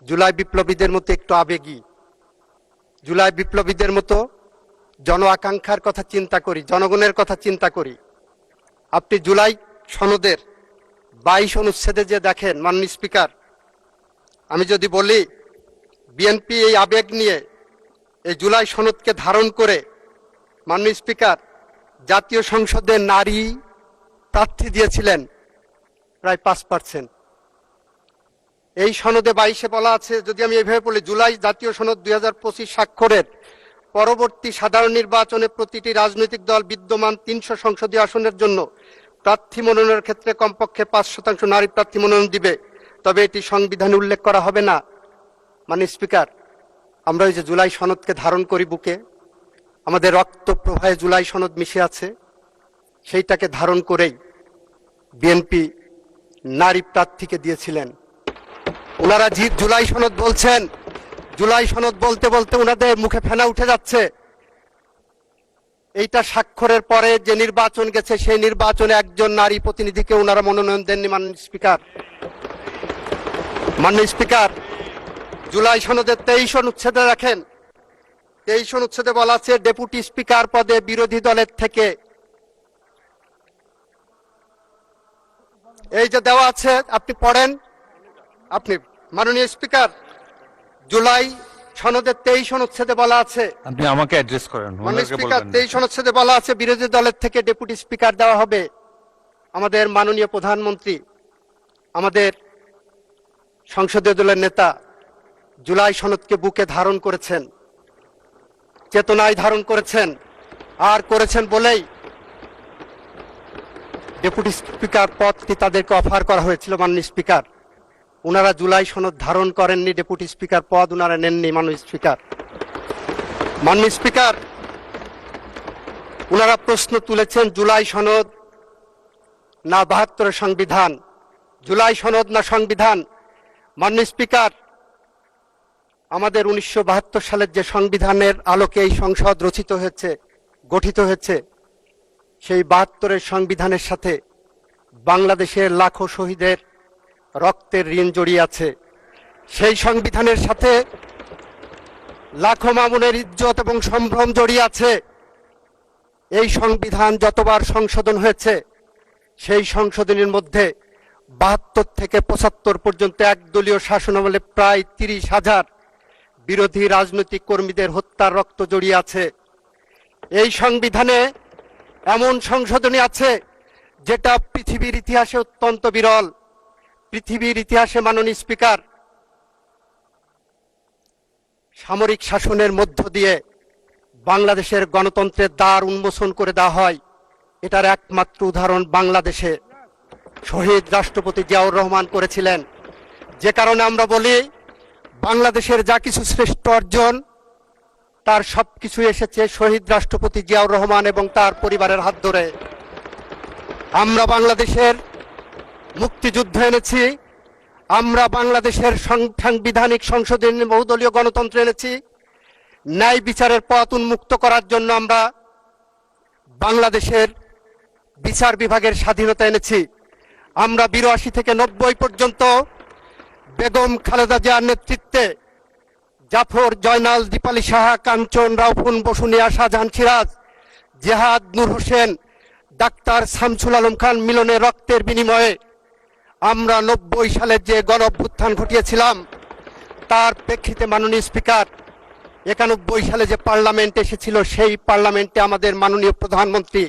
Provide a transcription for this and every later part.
জুলাই বিপ্লবীদের মতো একটু আবেগী, জুলাই বিপ্লবীদের মতো জন আকাঙ্ক্ষার কথা চিন্তা করি, জনগণের কথা চিন্তা করি। আপনি জুলাই সনদের 22 অনুচ্ছেদে যে দেখেন, মাননীয় স্পিকার, আমি যদি বলি বিএনপি এই আবেগ নিয়ে এই জুলাই সনদকে ধারণ করে মাননীয় স্পিকার জাতীয় সংসদে নারী প্রার্থী দিয়েছিলেন প্রায় 5%। এই সনদে 22-এ বলা আছে, যদি আমি এইভাবে বলি, জুলাই জাতীয় সনদ 2025 স্বাক্ষরের পরবর্তী সাধারণ নির্বাচনে প্রতিটি রাজনৈতিক দল বিদ্যমান 300 সংসদীয় আসনের জন্য প্রার্থী মনোনয়নের ক্ষেত্রে কমপক্ষে 5% নারী প্রার্থী মনোনয়ন দিবে, তবে এটি সংবিধানে উল্লেখ করা হবে না। মানে স্পিকার, আমরা ওই যে জুলাই সনদকে ধারণ করি বুকে, আমাদের রক্ত প্রবাহে জুলাই সনদ মিশে আছে, সেইটাকে ধারণ করেই বিএনপি নারী প্রার্থীকে দিয়েছিলেন। ওনারা জুলাই সনদ বলছেন, জুলাই সনদ বলতে বলতে ওনাদের মুখে ফেনা উঠে যাচ্ছে। এইটা স্বাক্ষরের পরে যে নির্বাচন গেছে, সেই নির্বাচনে একজন নারী প্রতিনিধিকে ওনারা মনোনয়ন দেননি। মাননীয় স্পিকার, মাননীয় স্পিকার, জুলাই সনদের 23 অনুচ্ছেদে রাখেন, 23 অনুচ্ছেদে বলা আছে ডেপুটি স্পিকার পদে বিরোধী দলের থেকে, এই যে দেওয়া আছে, আপনি পড়েন। আপনি মাননীয় স্পিকার, জুলাই সনদের 23 অনুচ্ছেদে বলা আছে, আপনি আমাকে অ্যাড্রেস করেন। মাননীয় স্পিকার, 23 অনুচ্ছেদে বলা আছে বিরোধী দলের থেকে ডেপুটি স্পিকার দেওয়া হবে। আমাদের মাননীয় প্রধানমন্ত্রী, আমাদের সংসদীয় দলের নেতা জুলাই সনদকে বুকে ধারণ করেছেন, চেতনায় ধারণ করেছেন, আর করেছেন বলেই ডেপুটি স্পিকার পদটি তাদেরকে অফার করা হয়েছিল। মাননীয় স্পিকার, ওনারা জুলাই সনদ ধারণ করেননি, ডেপুটি স্পিকার পদ ওনারা নেননি। মাননীয় স্পিকার, মাননীয় স্পিকার, ওনারা প্রশ্ন তুলেছেন জুলাই সনদ না 72-এর সংবিধান, জুলাই সনদ না সংবিধান। মাননীয় স্পিকার, আমাদের 1972 সালের যে সংবিধানের আলোকে এই সংসদ রচিত হয়েছে, গঠিত হয়েছে, সেই 72-এর সংবিধানের সাথে বাংলাদেশের লাখো শহীদের রক্তের ঋণ জড়িয়ে আছে। সেই সংবিধানের সাথে লাখো মামুনের ইজ্জত এবং সম্ভ্রম জড়িয়ে আছে। এই সংবিধান যতবার সংশোধন হয়েছে, সেই সংশোধনের মধ্যে 72 থেকে 75 পর্যন্ত একদলীয় শাসনামলে প্রায় 30,000 বিরোধী রাজনৈতিক কর্মীদের হত্যার রক্ত জড়িয়ে আছে। এই সংবিধানে এমন সংশোধনী আছে যেটা পৃথিবীর ইতিহাসে অত্যন্ত বিরল। পৃথিবীর ইতিহাসে মাননীয় স্পিকার, সামরিক শাসনের মধ্য দিয়ে বাংলাদেশের গণতন্ত্রের দ্বার উন্মোচন করে দেওয়া হয়, এটার একমাত্র উদাহরণ বাংলাদেশে শহীদ রাষ্ট্রপতি জিয়াউর রহমান করেছিলেন। যে কারণে আমরা বলি বাংলাদেশের যা কিছু শ্রেষ্ঠ অর্জন, তার সবকিছু এসেছে শহীদ রাষ্ট্রপতি জিয়াউর রহমান এবং তার পরিবারের হাত ধরে। আমরা বাংলাদেশের মুক্তিযুদ্ধ এনেছি, আমরা বাংলাদেশের সাংবিধানিক সংশোধন বহুদলীয় গণতন্ত্র এনেছি, ন্যায় বিচারের পথ উন্মুক্ত করার জন্য আমরা বাংলাদেশের বিচার বিভাগের স্বাধীনতা এনেছি। আমরা 82 থেকে 90 পর্যন্ত বেগম খালেদা জিয়ার নেতৃত্বে জাফর, জয়নাল, দীপালি সাহা, কাঞ্চন, রাউফুন, বসুনিয়া, শাহজাহান, সিরাজ, জেহাদ, নূর হোসেন, ডাক্তার শামসুল আলম খান মিলনের রক্তের বিনিময়ে আমরা 90 সালের যে গণ অভ্যুত্থান ঘটিয়েছিলাম, তার প্রেক্ষিতে মাননীয় স্পিকার, 91 সালে যে পার্লামেন্ট এসেছিল, সেই পার্লামেন্টে আমাদের মাননীয় প্রধানমন্ত্রী,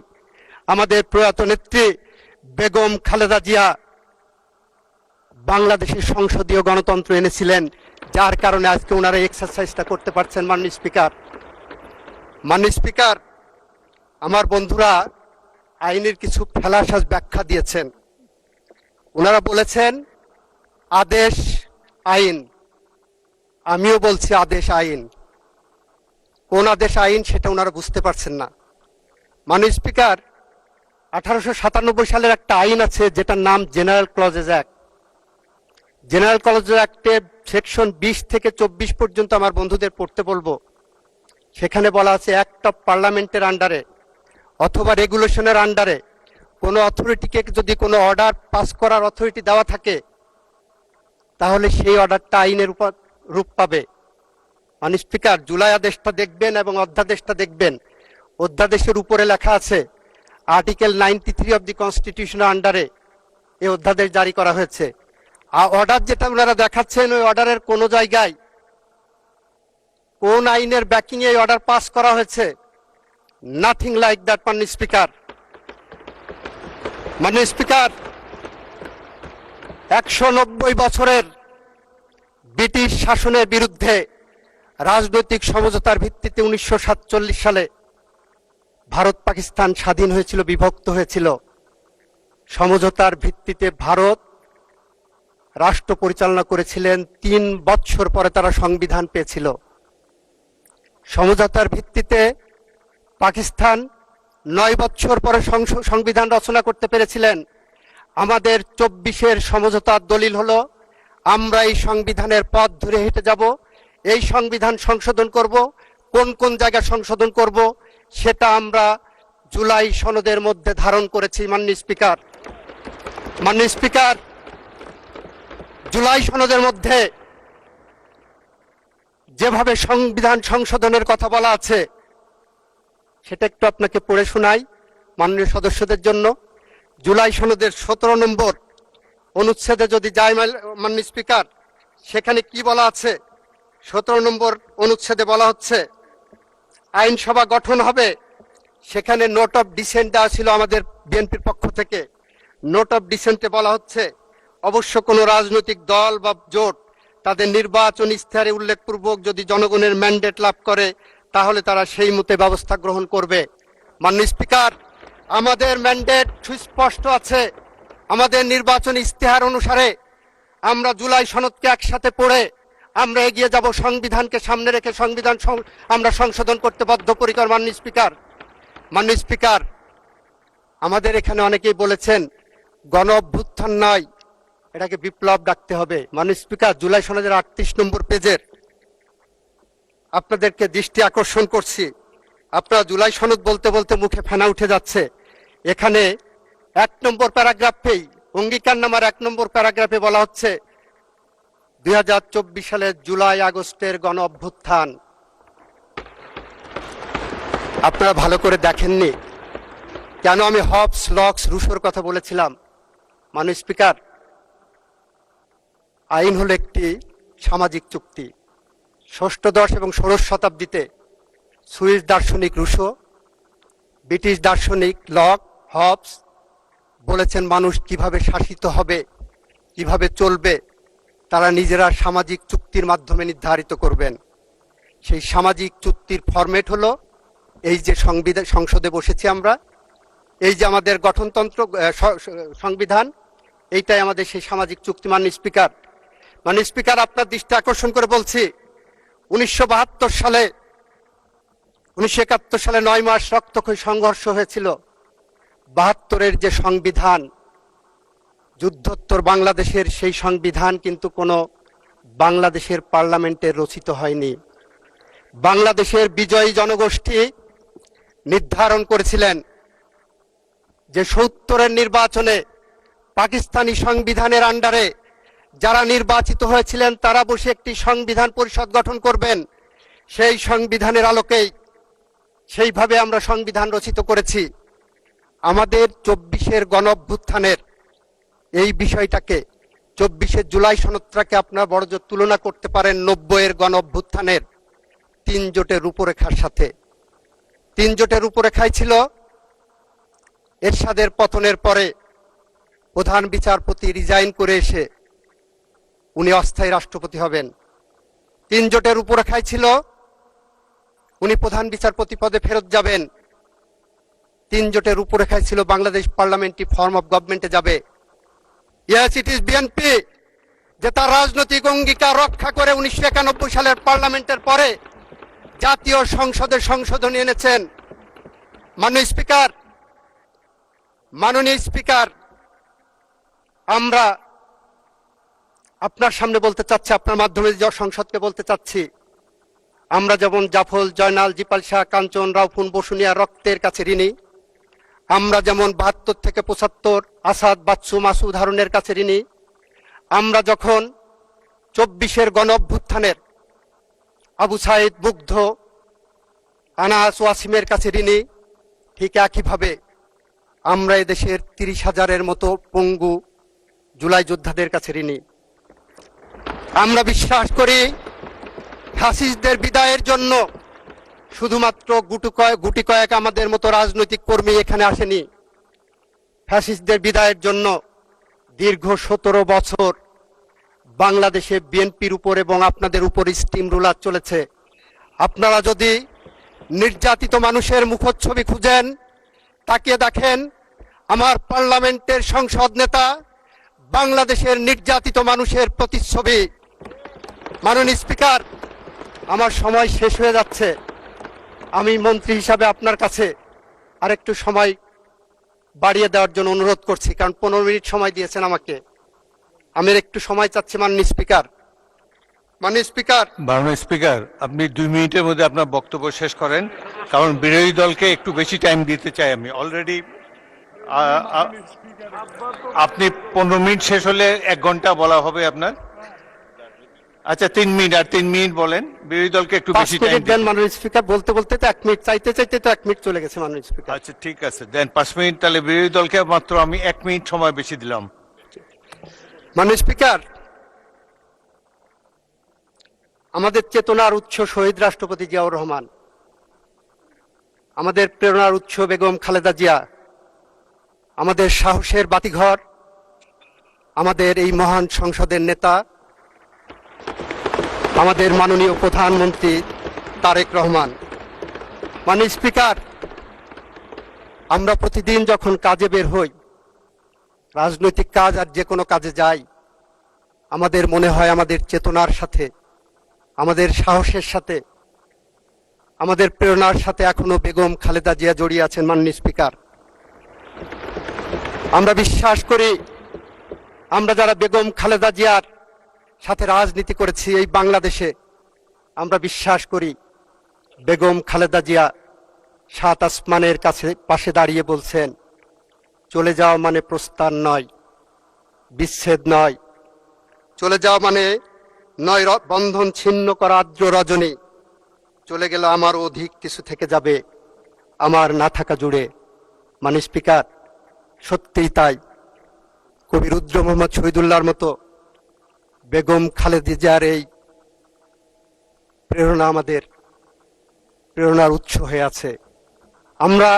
আমাদের প্রয়াত নেত্রী বেগম খালেদা জিয়া বাংলাদেশের সংসদীয় গণতন্ত্র এনেছিলেন, যার কারণে আজকে ওনারা এক্সারসাইজটা করতে পারছেন। মাননীয় স্পিকার, মাননীয় স্পিকার, আমার বন্ধুরা আইনের কিছু ফেলাসাজ ব্যাখ্যা দিয়েছেন। ওনারা বলেছেন আদেশ আইন, আমিও বলছি আদেশ আইন। কোন আদেশ আইন সেটা ওনারা বুঝতে পারছেন না। মাননীয় স্পিকার, 1897 সালের একটা আইন আছে যেটার নাম general clauses act. General clauses অ্যাক্টে সেকশন 20 থেকে 24 পর্যন্ত আমার বন্ধুদের পড়তে বলবো। সেখানে বলা আছে অ্যাক্ট অফ পার্লামেন্টের আন্ডারে অথবা রেগুলেশনের আন্ডারে কোনো অথরিটিকে যদি কোনো অর্ডার পাস করার অথরিটি দেওয়া থাকে, তাহলে সেই অর্ডারটা আইনের উপর রূপ পাবে। মানে স্পিকার, জুলাই আদেশটা দেখবেন এবং অধ্যাদেশটা দেখবেন। অধ্যাদেশের উপরে লেখা আছে আর্টিকেল 93 অফ দি কনস্টিটিউশনের আন্ডারে এই অধ্যাদেশ জারি করা হয়েছে। আর অর্ডার যেটা ওনারা দেখাচ্ছেন, ওই অর্ডারের কোনো জায়গায় কোন আইনের ব্যাকিং এই অর্ডার পাস করা হয়েছে? নাথিং লাইক দ্যাট মাননীয় স্পিকার। মাননীয় স্পিকার, 190 বছরের ব্রিটিশ শাসনের বিরুদ্ধে রাজনৈতিক সমঝোতার ভিত্তিতে 1947 সালে ভারত পাকিস্তান স্বাধীন হয়েছিল, বিভক্ত হয়েছিল। সমঝোতার ভিত্তিতে ভারত রাষ্ট্র পরিচালনা করেছিলেন, 3 বছর পরে তারা সংবিধান পেয়েছিল। সমঝোতার ভিত্তিতে পাকিস্তান 9 বছর পরে সংবিধান রচনা করতে পেরেছিলেন। আমাদের 24-এর সমঝোতার দলিল হলো আমরা এই সংবিধানের পথ ধরে হেঁটে যাব, এই সংবিধান সংশোধন করব। কোন কোন জায়গায় সংশোধন করব সেটা আমরা জুলাই সনদের মধ্যে ধারণ করেছি। মাননীয় স্পিকার, মাননীয় স্পিকার, জুলাই সনদের মধ্যে যেভাবে সংবিধান সংশোধনের কথা বলা আছে সেটা একটু আপনাকে পড়ে শোনাই মাননীয় সদস্যদের জন্য। জুলাই সনদের 17 নম্বর অনুচ্ছেদে যদি যাই মাননীয় স্পিকার, সেখানে কি বলা আছে? 17 নম্বর অনুচ্ছেদে বলা হচ্ছে আইনসভা গঠন হবে। সেখানে নোট অফ ডিসেন্ট দেওয়া ছিল আমাদের বিএনপির পক্ষ থেকে। নোট অফ ডিসেন্টে বলা হচ্ছে অবশ্য কোনো রাজনৈতিক দল বা জোট তাদের নির্বাচন ইশতেহারে উল্লেখপূর্বক যদি জনগণের ম্যান্ডেট লাভ করে তাহলে তারা সেই মতে ব্যবস্থা গ্রহণ করবে। মাননীয় স্পিকার, আমাদের ম্যান্ডেট সুস্পষ্ট আছে। আমাদের নির্বাচন ইশতেহার অনুসারে আমরা জুলাই সনদকে একসাথে পড়ে আমরা এগিয়ে যাব, সংবিধানকে সামনে রেখে সংবিধান আমরা সংশোধন করতে বদ্ধপরিকর। মাননীয় স্পিকার, মাননীয় স্পিকার, আমাদের এখানে অনেকেই বলেছেন গণ অভ্যুত্থান নয়, এটাকে বিপ্লব ডাকতে হবে। মাননীয় স্পিকার, জুলাই সনদের 38 নম্বর পেজের আপনাদেরকে দৃষ্টি আকর্ষণ করছি। আপনারা জুলাই সনদ বলতে বলতে মুখে ফেনা উঠে যাচ্ছে। এখানে 1 নম্বর প্যারাগ্রাফেই অঙ্গীকারনামার 1 নম্বর প্যারাগ্রাফে বলা হচ্ছে 2024 সালের জুলাই আগস্টের গণ অভ্যুত্থান। আপনারা ভালো করে দেখেননি কেন আমি হবস, লক্স, রুশোর কথা বলেছিলাম? মাননীয় স্পিকার, আইন হলো একটি সামাজিক চুক্তি। ষষ্ঠদশ এবং ষোড়শ শতাব্দীতে সুইস দার্শনিক রুশো, ব্রিটিশ দার্শনিক লক, হবস বলেছেন মানুষ কিভাবে শাসিত হবে, কিভাবে চলবে তারা নিজেরা সামাজিক চুক্তির মাধ্যমে নির্ধারিত করবেন। সেই সামাজিক চুক্তির ফরম্যাট হলো এই যে সংসদে বসেছি আমরা, এই যে আমাদের গঠনতন্ত্র সংবিধান, এইটাই আমাদের সেই সামাজিক চুক্তি। মাননীয় স্পিকার, মাননীয় স্পিকার, আপনার দৃষ্টি আকর্ষণ করে বলছি 1972 সালে 1971 সালে 9 মাস রক্তক্ষয়ী সংঘর্ষ হয়েছিল। 72-এর যে সংবিধান, যুদ্ধোত্তর বাংলাদেশের সেই সংবিধান কিন্তু কোনো বাংলাদেশের পার্লামেন্টে রচিত হয়নি। বাংলাদেশের বিজয়ী জনগোষ্ঠী নির্ধারণ করেছিলেন যে 70-এর নির্বাচনে পাকিস্তানি সংবিধানের আন্ডারে যারা নির্বাচিত হয়েছিলেন তারা বসে একটি সংবিধান পরিষদ গঠন করবেন। সেই সংবিধানের আলোকেই সেইভাবে আমরা সংবিধান রচিত করেছি। আমাদের 24-এর গণ অভ্যুত্থানের এই বিষয়টাকে 24-এর জুলাই সনদটাকে আপনারা বড়জোর তুলনা করতে পারেন 90-এর গণ অভ্যুত্থানের 3 জোটের রূপরেখার সাথে। 3 জোটের রূপরেখায় ছিল এরশাদের পতনের পরে প্রধান বিচারপতি রিজাইন করে এসে উনি অস্থায়ী রাষ্ট্রপতি হবেন। 3 জোটের রূপরেখায় ছিল উনি প্রধান বিচারপতি পদে ফেরত যাবেন। 3 জোটের রূপরেখায় ছিল বাংলাদেশ পার্লামেন্টারি ফর্ম অফ গভর্নমেন্টে যাবে। ইয়েস, ইট ইজ বিএনপি যে তার রাজনৈতিক অঙ্গীকার রক্ষা করে 1991 সালের পার্লামেন্টের পরে জাতীয় সংসদের সংশোধনী এনেছেন। মাননীয় স্পিকার, মাননীয় স্পিকার, আমরা আপনার সামনে বলতে চাচ্ছি, আপনার মাধ্যমে সংসদকে বলতে চাচ্ছি, আমরা যেমন জাফর, জয়নাল, জিপালশা, কাঞ্চন, রাউফুন, বসুনিয়া রক্তের কাছে ঋণী, আমরা যেমন 72 থেকে 75 আসাদ, বাচ্চু, মাসুদ, হারুনের কাছে ঋণী। আমরা যখন 24-এর গণ অভ্যুত্থানের আবু সাইদ, মুগ্ধ, আনাস, ওয়াসিমের কাছে ঋণী, ঠিক একইভাবে আমরা এদেশের 30,000-এর মতো পঙ্গু জুলাই যোদ্ধাদের কাছে ঋণী। আমরা বিশ্বাস করি ফ্যাসিস্টদের বিদায়ের জন্য শুধুমাত্র গুটি কয়েক আমাদের মতো রাজনৈতিক কর্মী এখানে আসেনি। ফ্যাসিস্টদের বিদায়ের জন্য দীর্ঘ 17 বছর বাংলাদেশে বিএনপির উপর এবং আপনাদের উপর স্টিম রুলার চলেছে। আপনারা যদি নির্যাতিত মানুষের মুখচ্ছবি খুঁজেন, তাকিয়ে দেখেন আমার পার্লামেন্টের সংসদ নেতা বাংলাদেশের নির্যাতিত মানুষের প্রতিচ্ছবি। মাননীয় স্পিকার, আমার সময় শেষ হয়ে যাচ্ছে। আমি মন্ত্রী হিসাবে আপনার কাছে আরেকটু সময় বাড়িয়ে দেওয়ার জন্য অনুরোধ করছি, কারণ 15 মিনিট সময় দিয়েছেন আমাকে। আমি একটু সময় চাচ্ছি মাননীয় স্পিকার। মাননীয় স্পিকার, আপনি 2 মিনিটের মধ্যে আপনার বক্তব্য শেষ করেন, কারণ বিরোধী দলকে একটু বেশি টাইম দিতে চাই আমি। অলরেডি আপনি 15 মিনিট শেষ হলে 1 ঘন্টা বলা হবে আপনার। আচ্ছা, 3 মিনিট, আর 3 মিনিট বলেন। বিরোধী দলকে একটু বেশি টাইম দেন মাননীয় স্পিকার। বলতে বলতে তো 1 মিনিট, চাইতে চাইতে তো 1 মিনিট চলে গেছে মাননীয় স্পিকার। আচ্ছা, ঠিক আছে, দেন 5 মিনিট। তাহলে বিরোধী দলকে মাত্র আমি 1 মিনিট সময় বেশি দিলাম। মাননীয় স্পিকার, আমাদের চেতনার উৎস শহীদ রাষ্ট্রপতি জিয়াউর রহমান, আমাদের প্রেরণার উৎস বেগম খালেদা জিয়া, আমাদের সাহসের বাতিঘর আমাদের এই মহান সংসদের নেতা আমাদের মাননীয় প্রধানমন্ত্রী তারেক রহমান। মাননীয় স্পিকার, আমরা প্রতিদিন যখন কাজে বের হই, রাজনৈতিক কাজ আর যে কোনো কাজে যাই, আমাদের মনে হয় আমাদের চেতনার সাথে, আমাদের সাহসের সাথে, আমাদের প্রেরণার সাথে এখনো বেগম খালেদা জিয়া জড়িয়ে আছেন। মাননীয় স্পিকার, আমরা বিশ্বাস করি আমরা যারা বেগম খালেদা জিয়ার সাথে রাজনীতি করেছি এই বাংলাদেশে, আমরা বিশ্বাস করি বেগম খালেদা জিয়া 7 আসমানের পাশে দাঁড়িয়ে বলছেন, চলে যাওয়া মানে প্রস্থান নয়, বিচ্ছেদ নয়, চলে যাওয়া মানে নয় বন্ধন ছিন্ন করা আর্দ্র রজনী, চলে গেল আমার অধিক কিছু থেকে যাবে আমার না থাকা জুড়ে। মাননীয় স্পিকার, সত্যিই তাই। কবি রুদ্র মোহাম্মদ শহীদুল্লাহর মতো বেগম খালেদা জিয়ার এই প্রেরণা আমাদের প্রেরণার উৎস হয়ে আছে। আমরা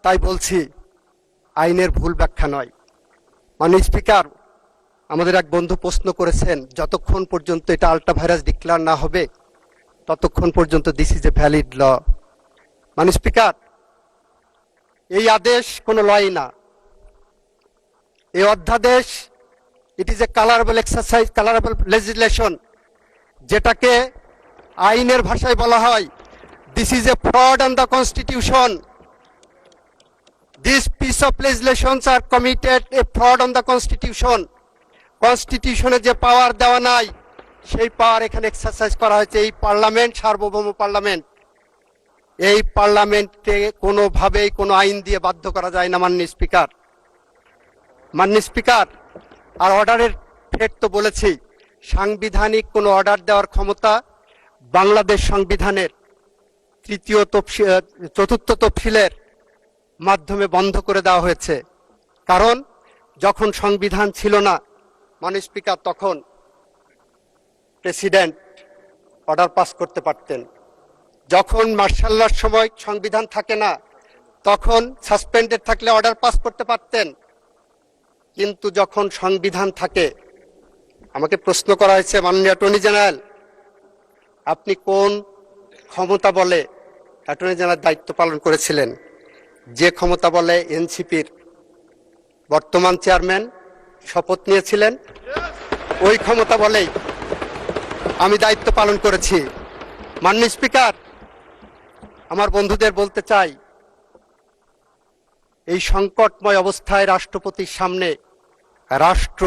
তাই বলছি, আইনের ভুল ব্যাখ্যা নয়। মাননীয় স্পিকার, আমাদের এক বন্ধু প্রশ্ন করেছেন, যতক্ষণ পর্যন্ত এটা আল্ট্রা ভাইরাস ডিক্লেয়ার না হবে ততক্ষণ পর্যন্ত this is a valid law. মাননীয় স্পিকার, এই আদেশ কোনো লই না, এই অধ্যাদেশ it is a colourable exercise, colourable legislation, যেটাকে আইনের ভাষায় বলা হয় this is a fraud on the constitution. This piece of legislations are committed a fraud on the constitution. কনস্টিটিউশনে যে পাওয়ার দেওয়া নাই সেই পাওয়ার এখানে এক্সারসাইজ করা হয়েছে। এই পার্লামেন্ট সার্বভৌম পার্লামেন্ট, এই পার্লামেন্টকে কোনোভাবেই কোনো আইন দিয়ে বাধ্য করা যায় না। মাননীয় স্পিকার, মাননীয় স্পিকার, আর অর্ডারের ফেট তো বলেছি, সাংবিধানিক কোনো অর্ডার দেওয়ার ক্ষমতা বাংলাদেশ সংবিধানের 4th তফসিলের মাধ্যমে বন্ধ করে দেওয়া হয়েছে। কারণ যখন সংবিধান ছিল না মাননীয় স্পিকার, তখন প্রেসিডেন্ট অর্ডার পাস করতে পারতেন। যখন মার্শাল লর সময় সংবিধান থাকে না, তখন সাসপেন্ডেড থাকলে অর্ডার পাস করতে পারতেন। কিন্তু যখন সংবিধান থাকে, আমাকে প্রশ্ন করা হয়েছে, মাননীয় অ্যাটর্নি জেনারেল, আপনি কোন ক্ষমতা বলে অ্যাটর্নি জেনারেল দায়িত্ব পালন করেছিলেন? যে ক্ষমতা বলে এনসিপির বর্তমান চেয়ারম্যান শপথ নিয়েছিলেন, ওই ক্ষমতা বলেই আমি দায়িত্ব পালন করেছি। মাননীয় স্পিকার, আমার বন্ধুদের বলতে চাই, এই সংকটময় অবস্থায় রাষ্ট্রপতির সামনে রাষ্ট্র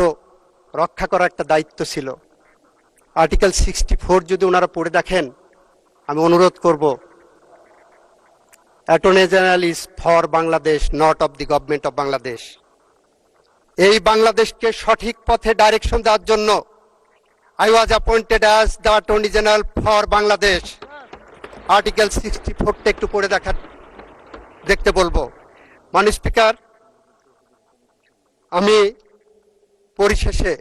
রক্ষা করার একটা দায়িত্ব ছিল। আর্টিকেল 64 যদি ওনারা পড়ে দেখেন, আমি অনুরোধ করব, attorney general is for Bangladesh, not of the government of Bangladesh. এই বাংলাদেশকে সঠিক পথে ডাইরেকশন দেওয়ার জন্য I was appointed as the Attorney General for Bangladesh. Article 64টা একটু পড়ে দেখতে বলবো। মাননীয় স্পিকার, আমি পরিশেষে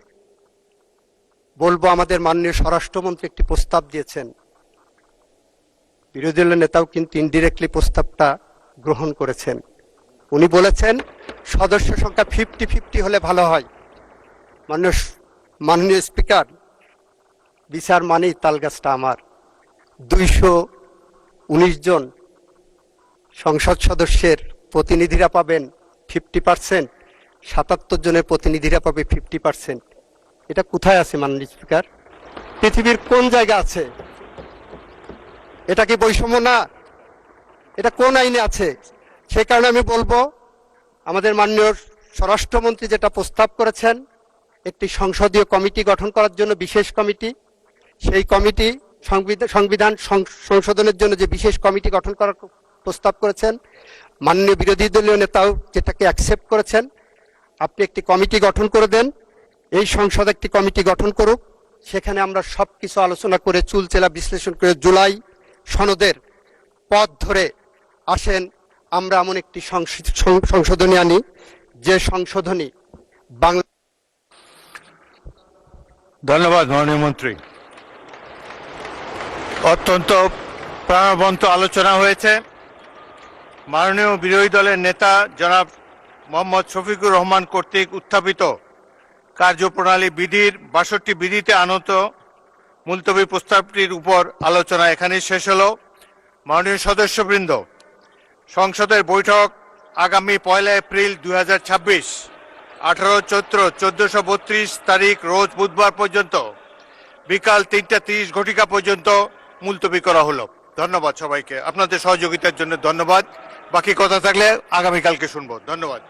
বলবো আমাদের মাননীয় স্বরাষ্ট্রমন্ত্রী একটি প্রস্তাব দিয়েছেন। বিরোধী দলের নেতাও কিন্তু ইনডিরেক্টলি প্রস্তাবটা গ্রহণ করেছেন। উনি বলেছেন সদস্য সংখ্যা 50-50 হলে ভালো হয়। মাননীয় স্পিকার, বিচার মানেই তালগাছটা আমার। 219 জন সংসদ সদস্যের প্রতিনিধিরা পাবেন 50%, 77 জনের প্রতিনিধিরা পাবে 50%। এটা কোথায় আছে মাননীয় স্পিকার? পৃথিবীর কোন জায়গা আছে? এটা কি বৈষম্য না? এটা কোন আইনে আছে? সেই কারণে আমি বলবো আমাদের মাননীয় স্বরাষ্ট্রমন্ত্রী যেটা প্রস্তাব করেছেন, একটি সংসদীয় কমিটি গঠন করার জন্য, বিশেষ কমিটি, সেই কমিটি সংবিধান সংশোধনের জন্য যে বিশেষ কমিটি গঠন করার প্রস্তাব করেছেন, মাননীয় বিরোধী দলীয় নেতাও যেটাকে অ্যাকসেপ্ট করেছেন। আপনি একটি কমিটি গঠন করে দেন, এই সংসদ একটি কমিটি গঠন করুক, সেখানে আমরা সবকিছু আলোচনা করে চুলচেলা বিশ্লেষণ করে জুলাই সনদের পথ ধরে আসেন আমরা এমন একটি সংশোধনী আনি, যে সংশোধনী বাংলা। ধন্যবাদ মাননীয় মন্ত্রী। অত্যন্ত প্রাণবন্ত আলোচনা হয়েছে। মাননীয় বিরোধী দলের নেতা জনাব মোহাম্মদ শফিকুর রহমান কর্তৃক উত্থাপিত কার্যপ্রণালী বিধির 62 বিধিতে আনত মুলতবি প্রস্তাবটির উপর আলোচনা এখানেই শেষ হলো। মাননীয় সদস্যবৃন্দ, সংসদের বৈঠক আগামী 1 এপ্রিল 2026 18 চৈত্র 1432 তারিখ রোজ বুধবার পর্যন্ত বিকাল 3:30 ঘটিকা পর্যন্ত মুলতবি করা হলো। ধন্যবাদ সবাইকে, আপনাদের সহযোগিতার জন্য ধন্যবাদ। বাকি কথা থাকলে আগামীকালকে শুনবো। ধন্যবাদ।